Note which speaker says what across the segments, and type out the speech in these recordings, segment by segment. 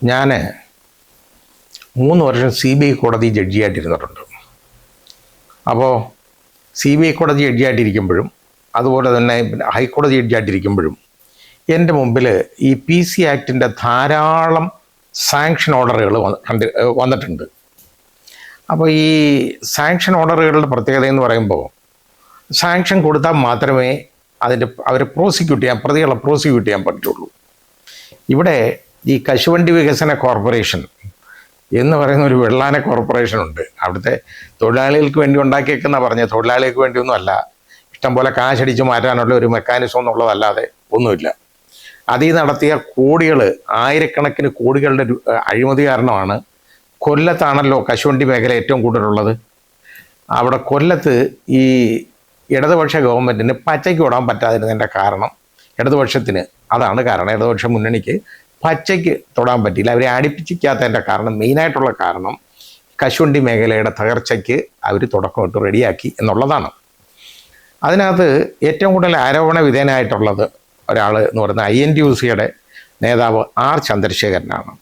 Speaker 1: ഞാൻ 3 വർഷം CBI കോടതി ജഡ്ജിയായിട്ടിരുന്നിട്ടുണ്ട്. അപ്പോൾ CBI കോടതി ജഡ്ജിയായിട്ടിരിക്കുമ്പോഴും അതുപോലെ തന്നെ ഹൈക്കോടതി ജഡ്ജിയായിട്ടിരിക്കുമ്പോഴും എൻ്റെ മുമ്പിൽ ഈ PC ആക്ടിൻ്റെ ധാരാളം സാങ്ഷൻ ഓർഡറുകൾ വന്നിട്ടുണ്ട്. അപ്പോൾ ഈ സാങ്ഷൻ ഓർഡറുകളുടെ പ്രത്യേകത എന്ന് പറയുമ്പോൾ സാങ്ഷൻ കൊടുത്താൽ മാത്രമേ അവരെ പ്രതികളെ പ്രോസിക്യൂട്ട് ചെയ്യാൻ പറ്റുള്ളൂ. ഇവിടെ ഈ കശുവണ്ടി വികസന കോർപ്പറേഷൻ എന്ന് പറയുന്ന ഒരു വെള്ളാന കോർപ്പറേഷൻ ഉണ്ട്. അവിടുത്തെ തൊഴിലാളികൾക്ക് വേണ്ടി ഉണ്ടാക്കിയേക്കുന്ന തൊഴിലാളികൾക്ക് വേണ്ടിയൊന്നും അല്ല, ഇഷ്ടംപോലെ കാശടിച്ച് മാറ്റാനുള്ള ഒരു മെക്കാനിസം എന്നുള്ളതല്ലാതെ ഒന്നുമില്ല. അതിൽ നടത്തിയ കോടികൾ, ആയിരക്കണക്കിന് കോടികളുടെ അഴിമതി കാരണമാണ് കൊല്ലത്താണല്ലോ കശുവണ്ടി മേഖല ഏറ്റവും കൂടുതലുള്ളത്. അവിടെ കൊല്ലത്ത് ഈ ഇടതുപക്ഷ ഗവൺമെൻറ്റിന് പച്ചയ്ക്ക് ഓടാൻ പറ്റാതിരുന്നതിൻ്റെ കാരണം അതാണ് കാരണം. ഇടതുപക്ഷ മുന്നണിക്ക് പച്ചയ്ക്ക് തൊടാൻ പറ്റിയില്ല. അവരെ അടുപ്പിച്ചിക്കാത്തതിൻ്റെ കാരണം, മെയിനായിട്ടുള്ള കാരണം കശുവണ്ടി മേഖലയുടെ തകർച്ചയ്ക്ക് അവർ തുടക്കമിട്ട് റെഡിയാക്കി എന്നുള്ളതാണ്. അതിനകത്ത് ഏറ്റവും കൂടുതൽ ആരോപണ വിധേയനായിട്ടുള്ളത് ഒരാൾ എന്ന് പറയുന്നത് INTUC-യുടെ നേതാവ് R ചന്ദ്രശേഖരനാണ്.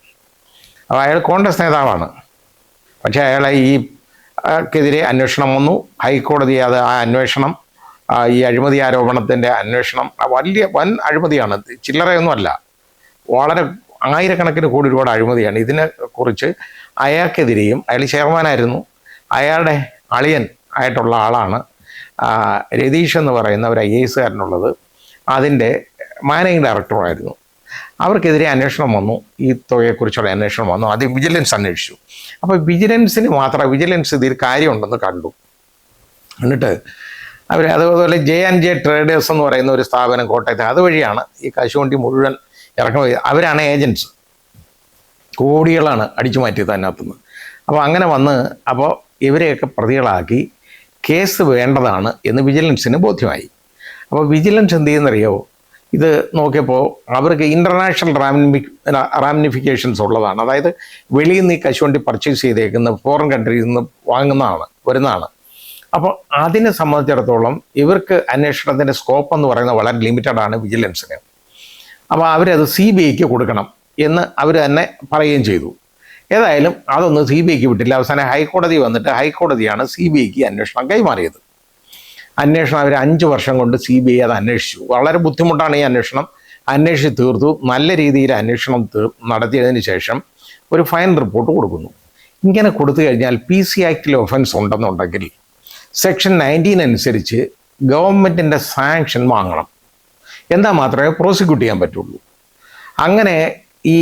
Speaker 1: അപ്പോൾ അയാൾ കോൺഗ്രസ് നേതാവാണ്. പക്ഷേ അയാളെ ക്കെതിരെ അന്വേഷണം വന്നു. ഹൈക്കോടതി ആ അന്വേഷണം, ഈ അഴിമതി ആരോപണത്തിൻ്റെ അന്വേഷണം വൻ അഴിമതിയാണ്, ചില്ലറയൊന്നുമല്ല, വളരെ ആയിരക്കണക്കിന് കോടി രൂപയുടെ അഴിമതിയാണ്. ഇതിനെക്കുറിച്ച് അയാൾക്കെതിരെയും, അയാൾ ചെയർമാനായിരുന്നു, അയാളുടെ അളിയൻ ആയിട്ടുള്ള ആളാണ് രതീഷ് എന്ന് പറയുന്ന ഒരു IAS കാരനുള്ളത്, അതിൻ്റെ മാനേജിംഗ് ഡയറക്ടറുമായിരുന്നു. അവർക്കെതിരെ അന്വേഷണം വന്നു, ഈ തുകയെക്കുറിച്ചുള്ള അന്വേഷണം വന്നു. അത് വിജിലൻസ് അന്വേഷിച്ചു. അപ്പോൾ വിജിലൻസ് ഇതിൽ കാര്യമുണ്ടെന്ന് കണ്ടു. എന്നിട്ട് അതുപോലെ J&J ട്രേഡേഴ്സ് എന്ന് പറയുന്ന ഒരു സ്ഥാപനം കോട്ടയത്ത്, അതുവഴിയാണ് ഈ കശുവണ്ടി മുഴുവൻ ഇറക്കുമതി. അവരാണ് ഏജൻറ്റ്സ്, കോടികളാണ് അടിച്ചു മാറ്റിയത് അതിനകത്തുനിന്ന്. അപ്പോൾ അങ്ങനെ അപ്പോൾ ഇവരെയൊക്കെ പ്രതികളാക്കി കേസ് വേണ്ടതാണ് എന്ന് വിജിലൻസിന് ബോധ്യമായി. അപ്പോൾ വിജിലൻസ് എന്ത് ചെയ്യുന്നറിയോ, ഇത് നോക്കിയപ്പോൾ അവർക്ക് ഇൻ്റർനാഷണൽ റാമിനിഫിക്കേഷൻസ് ഉള്ളതാണ്. അതായത് വെളിയിൽ നിന്ന് ഈ കശുവണ്ടി പർച്ചേസ് ചെയ്തേക്കുന്ന ഫോറിൻ കൺട്രിയിൽ നിന്ന് വരുന്നതാണ്. അപ്പോൾ അതിനെ സംബന്ധിച്ചിടത്തോളം ഇവർക്ക് അന്വേഷണത്തിൻ്റെ സ്കോപ്പ് എന്ന് പറയുന്നത് വളരെ ലിമിറ്റഡാണ് വിജിലൻസിന്. അപ്പോൾ അവരത് CBIക്ക് കൊടുക്കണം എന്ന് അവർ തന്നെ പറയുകയും ചെയ്തു. ഏതായാലും അതൊന്നും CBIക്ക് വിട്ടില്ല. അവസാനം ഹൈക്കോടതി വന്നിട്ട് ഹൈക്കോടതിയാണ് CBIക്ക് അന്വേഷണം കൈമാറിയത്. അന്വേഷണം അവർ 5 വർഷം കൊണ്ട് CBI അത് അന്വേഷിച്ചു. വളരെ ബുദ്ധിമുട്ടാണ് ഈ അന്വേഷണം. അന്വേഷിച്ച് തീർത്തു. നല്ല രീതിയിൽ അന്വേഷണം നടത്തിയതിന് ശേഷം ഒരു ഫൈനൽ റിപ്പോർട്ട് കൊടുക്കുന്നു. ഇങ്ങനെ കൊടുത്തു കഴിഞ്ഞാൽ PC ആക്ടിൽ ഒഫൻസ് ഉണ്ടെന്നുണ്ടെങ്കിൽ സെക്ഷൻ 19 അനുസരിച്ച് ഗവൺമെൻറ്റിൻ്റെ സാങ്ഷൻ വാങ്ങണം. എന്നാൽ മാത്രമേ പ്രോസിക്യൂട്ട് ചെയ്യാൻ പറ്റുള്ളൂ. അങ്ങനെ ഈ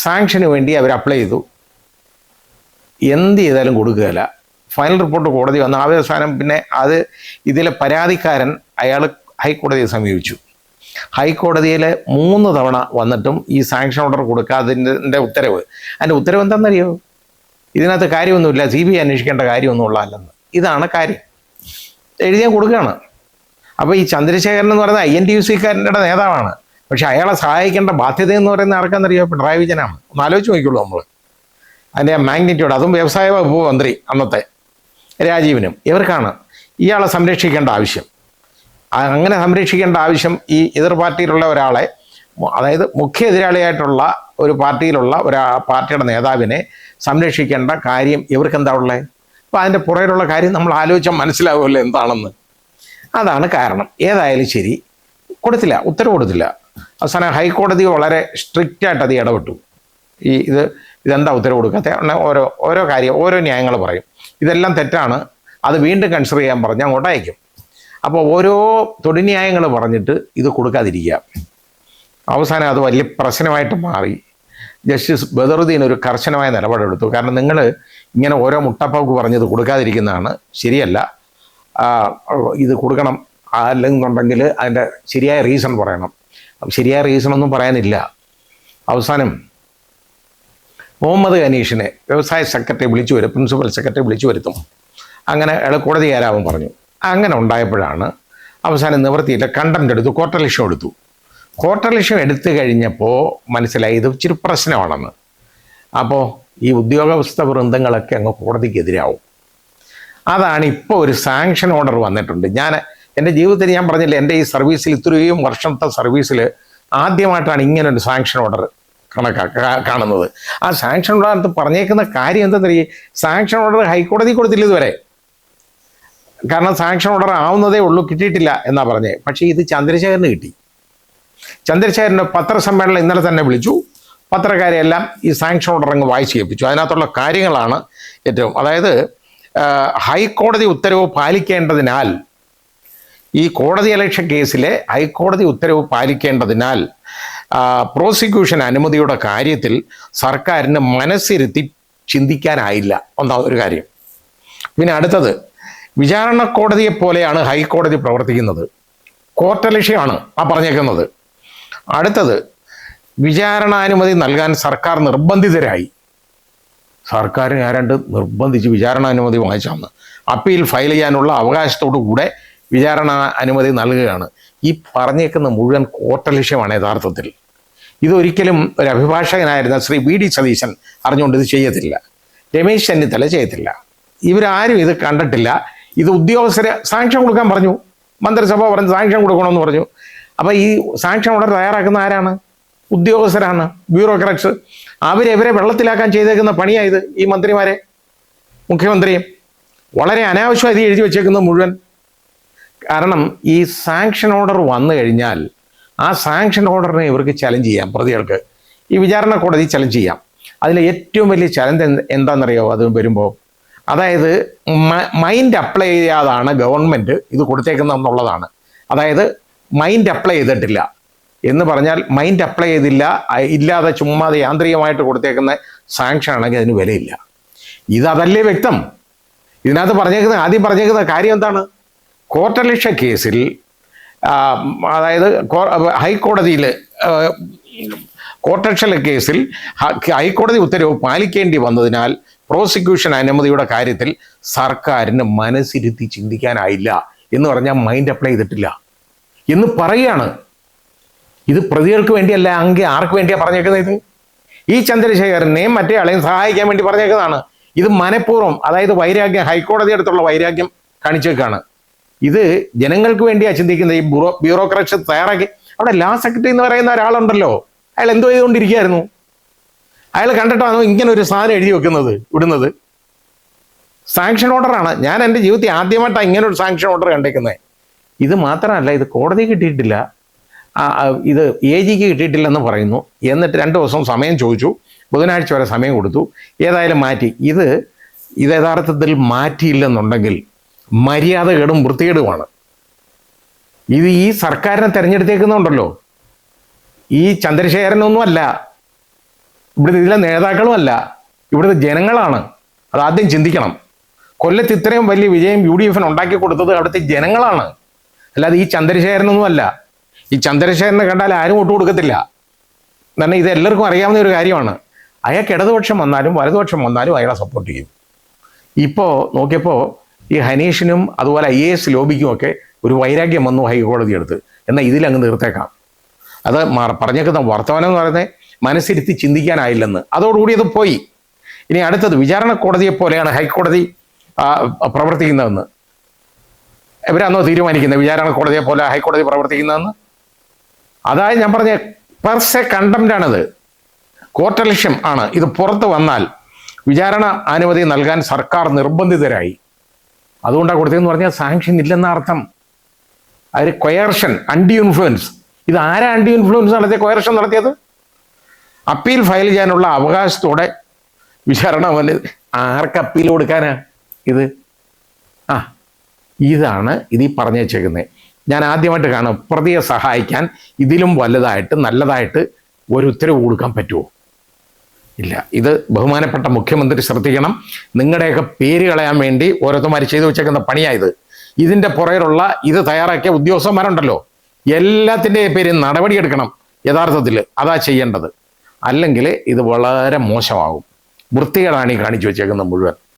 Speaker 1: സാങ്ഷന് വേണ്ടി അവർ അപ്ലൈ ചെയ്തു. എന്ത് ചെയ്താലും കൊടുക്കുകയില്ല. ഫൈനൽ റിപ്പോർട്ട് കോടതി വന്നു. അവസാനം പിന്നെ ഇതിലെ പരാതിക്കാരൻ അയാൾ ഹൈക്കോടതിയെ സമീപിച്ചു. ഹൈക്കോടതിയിൽ 3 തവണ വന്നിട്ടും ഈ സാങ്ഷൻ ഓർഡർ കൊടുക്കാതിൻ്റെ ഉത്തരവ്, അതിൻ്റെ ഉത്തരവ് എന്താണെന്നറിയോ, ഇതിനകത്ത് കാര്യമൊന്നുമില്ല, CBI അന്വേഷിക്കേണ്ട കാര്യമൊന്നുമുള്ളതല്ലെന്ന്. ഇതാണ് കാര്യം. എഴുതിയാൽ കൊടുക്കുകയാണ്. അപ്പോൾ ഈ ചന്ദ്രശേഖരൻ എന്ന് പറയുന്നത് INTUC-കാരൻ്റെ നേതാവാണ്. പക്ഷെ അയാളെ സഹായിക്കേണ്ട ബാധ്യത എന്ന് പറയുന്ന ആർക്കാണെന്നറിയോ, പിണറായി വിജയനാണ്. ഒന്ന് ആലോചിച്ച് നോക്കിയുള്ളൂ നമ്മൾ അതിൻ്റെ മാഗ്നിറ്റ്യൂഡ്. അതും വ്യവസായ വകുപ്പ് മന്ത്രി അന്നത്തെ രാജീവിനും. ഇവർക്കാണ് ഇയാളെ സംരക്ഷിക്കേണ്ട ആവശ്യം. അങ്ങനെ സംരക്ഷിക്കേണ്ട ആവശ്യം ഈ എതിർ പാർട്ടിയിലുള്ള ഒരാളെ, അതായത് മുഖ്യ എതിരാളിയായിട്ടുള്ള ഒരു പാർട്ടിയിലുള്ള പാർട്ടിയുടെ നേതാവിനെ സംരക്ഷിക്കേണ്ട കാര്യം ഇവർക്ക് എന്താ ഉള്ളത്? അപ്പോൾ അതിൻ്റെ പുറകിലുള്ള കാര്യം നമ്മൾ ആലോചിച്ചാൽ മനസ്സിലാവുമല്ലോ എന്താണെന്ന്. അതാണ് കാരണം. ഏതായാലും ശരി, ഉത്തരവ് കൊടുത്തില്ല. അവസാനം ഹൈക്കോടതി വളരെ സ്ട്രിക്റ്റായിട്ട് അത് ഇടപെട്ടു. ഇതെന്താ ഉത്തരവ് കൊടുക്കാത്ത, ഓരോ കാര്യം, ഓരോ ന്യായങ്ങൾ പറയും. ഇതെല്ലാം തെറ്റാണ്, അത് വീണ്ടും കൺസിഡർ ചെയ്യാൻ പറഞ്ഞ് അങ്ങോട്ട് അയക്കും. അപ്പോൾ ഓരോ തൊടിന്യായങ്ങൾ പറഞ്ഞിട്ട് ഇത് കൊടുക്കാതിരിക്കുക. അവസാനം അത് വലിയ പ്രശ്നമായിട്ട് മാറി. ജസ്റ്റിസ് ബദറുദ്ദീൻ ഒരു കർശനമായ നിലപാടെടുത്തു. കാരണം നിങ്ങൾ ഇങ്ങനെ ഓരോ മുട്ടപ്പാക്ക് പറഞ്ഞത് കൊടുക്കാതിരിക്കുന്നതാണ് ശരിയല്ല, ഇത് കൊടുക്കണം, അല്ലെന്നുണ്ടെങ്കിൽ അതിൻ്റെ ശരിയായ റീസൺ പറയണം. ശരിയായ റീസണൊന്നും പറയാനില്ല. അവസാനം മുഹമ്മദ് അനീഷിനെ വ്യവസായ സെക്രട്ടറി വിളിച്ചു വരും, പ്രിൻസിപ്പൽ സെക്രട്ടറി വിളിച്ചു വരുത്തും. അങ്ങനെ അയാൾ കോടതി കയറാമെന്ന് പറഞ്ഞു. അങ്ങനെ ഉണ്ടായപ്പോഴാണ് അവസാനം നിവൃത്തിയില്ല, കണ്ടംപ്റ്റ് എടുത്തു, ക്വാർട്ടർലിക്ഷം എടുത്തു. ക്വാർട്ടർലിക്ഷം എടുത്തു കഴിഞ്ഞപ്പോൾ മനസ്സിലായി ഇത് ഇച്ചിരി പ്രശ്നമാണെന്ന്. അപ്പോൾ ഈ ഉദ്യോഗസ്ഥ വൃന്ദങ്ങളൊക്കെ അങ്ങ് കോടതിക്കെതിരാവും. അതാണ് ഇപ്പോൾ ഒരു സാങ്ഷൻ ഓർഡർ വന്നിട്ടുണ്ട്. എൻ്റെ ജീവിതത്തിൽ ഞാൻ പറഞ്ഞില്ല, എൻ്റെ ഈ സർവീസിൽ, ഇത്രയും വർഷത്തെ സർവീസിൽ ആദ്യമായിട്ടാണ് ഇങ്ങനൊരു സാങ്ഷൻ ഓർഡർ കാണുന്നത്. ആ സാങ്ഷൻ ഓർഡറിനകത്ത് പറഞ്ഞേക്കുന്ന കാര്യം എന്തെന്നറിയേ, സാങ്ഷൻ ഓർഡർ ഹൈക്കോടതി കൊടുത്തില്ല ഇതുവരെ. കാരണം സാങ്ഷൻ ഓർഡർ ആവുന്നതേ ഉള്ളൂ, കിട്ടിയിട്ടില്ല എന്നാ പറഞ്ഞേ. പക്ഷേ ഇത് ചന്ദ്രശേഖരന് കിട്ടി. ചന്ദ്രശേഖരൻ്റെ പത്രസമ്മേളനം ഇന്നലെ തന്നെ വിളിച്ചു. പത്രക്കാരെയെല്ലാം ഈ സാങ്ഷൻ ഓർഡർ അങ്ങ് വായിച്ച് കേൾപ്പിച്ചു. അതിനകത്തുള്ള കാര്യങ്ങളാണ് ഏറ്റവും, അതായത് ഹൈക്കോടതി ഉത്തരവ് പാലിക്കേണ്ടതിനാൽ, ഈ കോടതി അലക്ഷ്യ കേസിലെ ഹൈക്കോടതി ഉത്തരവ് പാലിക്കേണ്ടതിനാൽ പ്രോസിക്യൂഷൻ അനുമതിയുടെ കാര്യത്തിൽ സർക്കാരിന് മനസ്സിരുത്തി ചിന്തിക്കാനായില്ല. ഒന്നാമതൊരു കാര്യം. പിന്നെ അടുത്തത്, വിചാരണ കോടതിയെ പോലെയാണ് ഹൈക്കോടതി പ്രവർത്തിക്കുന്നത്. കോർട്ടലക്ഷ്യമാണ് ആ പറഞ്ഞേക്കുന്നത്. അടുത്തത്, വിചാരണാനുമതി നൽകാൻ സർക്കാർ നിർബന്ധിതരായി. സർക്കാരിന് ആരാണ്ട് നിർബന്ധിച്ച് വിചാരണാനുമതി വാങ്ങിച്ചാന്ന്. അപ്പീൽ ഫയൽ ചെയ്യാനുള്ള അവകാശത്തോടു കൂടെ വിചാരണ അനുമതി നൽകുകയാണ്. ഈ പറഞ്ഞേക്കുന്ന മുഴുവൻ കോർട്ടലക്ഷ്യമാണ് യഥാർത്ഥത്തിൽ. ഇതൊരിക്കലും ഒരു അഭിഭാഷകനായിരുന്ന ശ്രീ വി.ഡി. സതീശൻ അറിഞ്ഞുകൊണ്ട് ഇത് ചെയ്യത്തില്ല. രമേശ് ചെന്നിത്തല ചെയ്യത്തില്ല. ഇവരാരും ഇത് കണ്ടിട്ടില്ല. ഇത് ഉദ്യോഗസ്ഥരെ സാങ്ഷൻ കൊടുക്കാൻ പറഞ്ഞു. മന്ത്രിസഭ പറഞ്ഞു സാങ്ഷൻ കൊടുക്കണമെന്ന് പറഞ്ഞു. അപ്പോൾ ഈ സാങ്ഷൻ ഓർഡർ തയ്യാറാക്കുന്ന ആരാണ്? ഉദ്യോഗസ്ഥരാണ്, ബ്യൂറോക്രാറ്റ്സ്. അവരെ വെള്ളത്തിലാക്കാൻ ചെയ്തേക്കുന്ന പണിയായത് ഈ മന്ത്രിമാരെ, മുഖ്യമന്ത്രിയും. വളരെ അനാവശ്യമായി ഇത് എഴുതി വെച്ചേക്കുന്നത് മുഴുവൻ. കാരണം ഈ സാങ്ഷൻ ഓർഡർ വന്നു കഴിഞ്ഞാൽ ആ സാങ്ഷൻ ഓർഡറിനെ ഇവർക്ക് ചലഞ്ച് ചെയ്യാം, പ്രതികൾക്ക്. ഈ വിചാരണ കോടതി ചലഞ്ച് ചെയ്യാം. അതിലെ ഏറ്റവും വലിയ ചലഞ്ച് എന്താണെന്നറിയോ അത് വരുമ്പോൾ? അതായത് മൈൻഡ് അപ്ലൈ ചെയ്യാതാണ് ഗവൺമെൻറ് ഇത് കൊടുത്തേക്കുന്നതെന്നുള്ളതാണ്. അതായത് മൈൻഡ് അപ്ലൈ ചെയ്തിട്ടില്ല എന്ന് പറഞ്ഞാൽ, മൈൻഡ് അപ്ലൈ ചെയ്തില്ല, ഇല്ലാതെ ചുമ്മാതെ യാന്ത്രികമായിട്ട് കൊടുത്തേക്കുന്ന സാങ്ഷൻ ആണെങ്കിൽ അതിന് വിലയില്ല. ഇതല്ലേ വ്യക്തം. ഇതിനകത്ത് ആദ്യം പറഞ്ഞേക്കുന്ന കാര്യം എന്താണ്? കോർട്ടലക്ഷ്യ കേസിൽ, അതായത് ഹൈക്കോടതിയിൽ കോർട്ടലക്ഷ്യ കേസിൽ ഹൈക്കോടതി ഉത്തരവ് പാലിക്കേണ്ടി വന്നതിനാൽ പ്രോസിക്യൂഷൻ അനുമതിയുടെ കാര്യത്തിൽ സർക്കാരിന് മനസ്സിരുത്തി ചിന്തിക്കാനായില്ല എന്ന് പറഞ്ഞാൽ മൈൻഡ് അപ്ലൈ ചെയ്തിട്ടില്ല എന്ന് പറയുകയാണ്. ഇത് പ്രതികൾക്ക് വേണ്ടിയല്ല, അങ്ങ് ആർക്ക് വേണ്ടിയാണ് പറഞ്ഞേക്കുന്നത്? ഇത് ഈ ചന്ദ്രശേഖരനെയും മറ്റേ ആളെയും സഹായിക്കാൻ വേണ്ടി പറഞ്ഞേക്കുന്നതാണ്. ഇത് മനഃപൂർവ്വം, അതായത് വൈരാഗ്യം, ഹൈക്കോടതി അടുത്തുള്ള വൈരാഗ്യം കാണിച്ചേക്കാണ്. ഇത് ജനങ്ങൾക്ക് വേണ്ടിയാണ് ചിന്തിക്കുന്നത്. ഈ ബ്യൂറോക്രാറ്റ്സ് തയ്യാറാക്കി, അവിടെ ലാ സെക്രട്ടറി എന്ന് പറയുന്ന ഒരാളുണ്ടല്ലോ, അയാൾ എന്തോ ചെയ്തുകൊണ്ടിരിക്കുകയായിരുന്നു. അയാൾ കണ്ടിട്ടാണോ ഇങ്ങനെ ഒരു സാധനം എഴുതി വെക്കുന്നത്, വിടുന്നത്? സാങ്ഷൻ ഓർഡറാണ്. ഞാൻ എൻ്റെ ജീവിതത്തിൽ ആദ്യമായിട്ടാണ് ഇങ്ങനെ ഒരു സാങ്ഷൻ ഓർഡർ കണ്ടേക്കുന്നത്. ഇത് മാത്രമല്ല, ഇത് കോടതി കിട്ടിയിട്ടില്ല, ഇത് AGക്ക് കിട്ടിയിട്ടില്ലെന്ന് പറയുന്നു. എന്നിട്ട് 2 ദിവസം സമയം ചോദിച്ചു, ബുധനാഴ്ച വരെ സമയം കൊടുത്തു. ഏതായാലും മാറ്റി. ഇത് യഥാർത്ഥത്തിൽ മാറ്റിയില്ലെന്നുണ്ടെങ്കിൽ മര്യാദകേടും വൃത്തികേടുമാണ്. ഇത് ഈ സർക്കാരിനെ തിരഞ്ഞെടുത്തേക്കുന്നുണ്ടല്ലോ, ഈ ചന്ദ്രശേഖരനൊന്നുമല്ല, ഇവിടുത്തെ ഇതിലെ നേതാക്കളുമല്ല, ഇവിടുത്തെ ജനങ്ങളാണ്. അതാദ്യം ചിന്തിക്കണം. കൊല്ലത്ത് ഇത്രയും വലിയ വിജയം UDFന് ഉണ്ടാക്കി കൊടുത്തത് അവിടുത്തെ ജനങ്ങളാണ്, അല്ലാതെ ഈ ചന്ദ്രശേഖരനൊന്നുമല്ല. ഈ ചന്ദ്രശേഖരനെ കണ്ടാൽ ആരും വോട്ട് കൊടുക്കത്തില്ല. കാരണം ഇത് എല്ലാവർക്കും അറിയാവുന്ന ഒരു കാര്യമാണ്. അയാൾക്ക് ഇടതുപക്ഷം വന്നാലും വലതുപക്ഷം വന്നാലും അയാളെ സപ്പോർട്ട് ചെയ്യും. ഇപ്പോൾ നോക്കിയപ്പോൾ ഈ ഹനീഷിനും അതുപോലെ IAS ലോബിക്കുമൊക്കെ ഒരു വൈരാഗ്യം വന്നു ഹൈക്കോടതി എടുത്ത്. എന്നാൽ ഇതിലങ്ങ് നിർത്തേക്കാം. അത് പറഞ്ഞേക്കുന്ന വർത്തമാനം എന്ന് പറയുന്നത് മനസ്സിരുത്തി ചിന്തിക്കാനായില്ലെന്ന്. അതോടുകൂടി അത് പോയി. ഇനി അടുത്തത്, വിചാരണ കോടതിയെ പോലെയാണ് ഹൈക്കോടതി പ്രവർത്തിക്കുന്നതെന്ന് ഇവരാണോ തീരുമാനിക്കുന്നത്? വിചാരണ കോടതിയെ പോലെ ഹൈക്കോടതി പ്രവർത്തിക്കുന്നതെന്ന്? അതായത് ഞാൻ പറഞ്ഞ പെർസെ കണ്ടംപ്റ്റാണിത്, കോർട്ടലക്ഷ്യം ആണ്. ഇത് പുറത്ത് വന്നാൽ വിചാരണ അനുമതി നൽകാൻ സർക്കാർ നിർബന്ധിതരായി. അതുകൊണ്ടാണ് കൊടുത്തതെന്ന് പറഞ്ഞാൽ സാങ്ഷൻ ഇല്ലെന്ന അർത്ഥം. അതിൽ കൊയർഷൻ, അൺഡ്യൂ ഇൻഫ്ലുവൻസ്. ഇത് ആരാ അൺഡ്യൂ ഇൻഫ്ലുവൻസ് നടത്തിയ, കൊയർഷൻ നടത്തിയത്? അപ്പീൽ ഫയൽ ചെയ്യാനുള്ള അവകാശത്തോടെ വിചാരണ ആർക്ക് അപ്പീൽ കൊടുക്കാനാ ഇത്? ഇതാണ് ഇത് ഈ പറഞ്ഞു വെച്ചേക്കുന്നത്. ഞാൻ ആദ്യമായിട്ട് കാണും പ്രതിയെ സഹായിക്കാൻ ഇതിലും വലുതായിട്ട് നല്ലതായിട്ട് ഒരു ഉത്തരവ് കൊടുക്കാൻ പറ്റുമോ? ഇല്ല. ഇത് ബഹുമാനപ്പെട്ട മുഖ്യമന്ത്രി ശ്രദ്ധിക്കണം. നിങ്ങളുടെയൊക്കെ പേര് കളയാൻ വേണ്ടി ഓരോരുത്തന്മാർ ചെയ്തു വെച്ചേക്കുന്ന പണിയായത്. ഇതിൻ്റെ പുറകിലുള്ള ഇത് തയ്യാറാക്കിയ ഉദ്യോഗസ്ഥന്മാരുണ്ടല്ലോ, എല്ലാത്തിൻ്റെയും പേര് നടപടിയെടുക്കണം. യഥാർത്ഥത്തിൽ അതാ ചെയ്യേണ്ടത്. അല്ലെങ്കിൽ ഇത് വളരെ മോശമാകും. വൃത്തികേടാണ് ഈ കാണിച്ചു വെച്ചേക്കുന്നത് മുഴുവൻ.